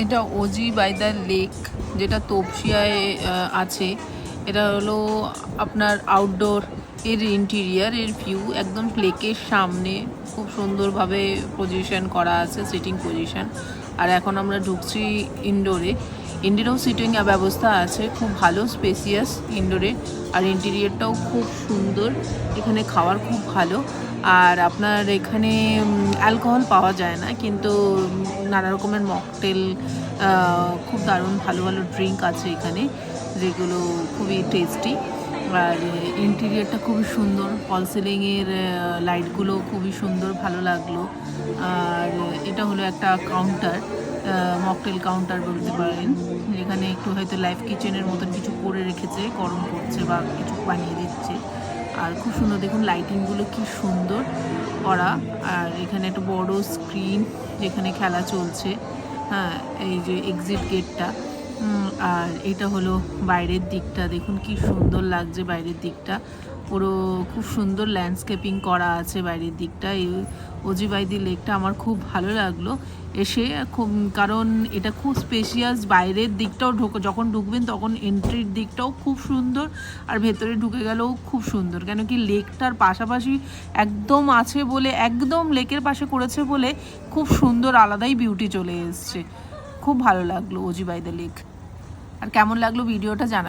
এটা OG by the lake, যেটা তপসিয়ায় আছে। এটা হলো আপনার আউটডোর এর ইন্টেরিয়ার এর ভিউ, একদম লেকের সামনে খুব সুন্দরভাবে পজিশন করা আছে, সিটিং পজিশন। আর এখন আমরা ঢুকছি ইনডোরে। ইনডোরেও সিটিং ব্যবস্থা আছে, খুব ভালো স্পেসিয়াস ইনডোরে। আর ইন্টেরিয়ারটাও খুব সুন্দর, এখানে খাওয়ার খুব ভালো। আর আপনার এখানে অ্যালকোহল পাওয়া যায় না, কিন্তু নানা রকমের মকটেল, খুব দারুণ ভালো ভালো ড্রিঙ্ক আছে এখানে, যেগুলো খুবই টেস্টি। আর ইন্টেরিয়ারটা খুবই সুন্দর, ফল সিলিংয়ের লাইটগুলো খুবই সুন্দর, ভালো লাগলো। আর এটা হলো একটা কাউন্টার, মকটেল কাউন্টার বলতে পারেন, যেখানে একটু হয়তো লাইফ কিচেনের মতন কিছু করে রেখেছে, গরম করছে বা কিছু বানিয়ে দিচ্ছে। আর খুব সুন্দর, দেখুন লাইটিংগুলো কি সুন্দর করা। আর এখানে একটা বড় স্ক্রিন, যেখানে খেলা চলছে। হ্যাঁ, এই যে এক্সিট গেটটা। আর এটা হলো বাইরের দিকটা, দেখুন কি সুন্দর লাগছে বাইরের দিকটা, পুরো খুব সুন্দর ল্যান্ডস্কেপিং করা আছে বাইরের দিকটা। এই ওজি বাই দি লেকটা আমার খুব ভালো লাগলো এসে, খুব, কারণ এটা খুব স্পেশিয়াস। বাইরের দিকটাও যখন ঢুকবেন তখন এন্ট্রির দিকটাও খুব সুন্দর, আর ভেতরে ঢুকে গেলেও খুব সুন্দর, কেন কি লেকটার পাশাপাশি একদম আছে বলে, একদম লেকের পাশে করেছে বলে খুব সুন্দর আলাদাই বিউটি চলে এসছে। খুব ভালো লাগলো ওজি বাই দ্য লেক। আর কেমন লাগলো ভিডিওটা জানা।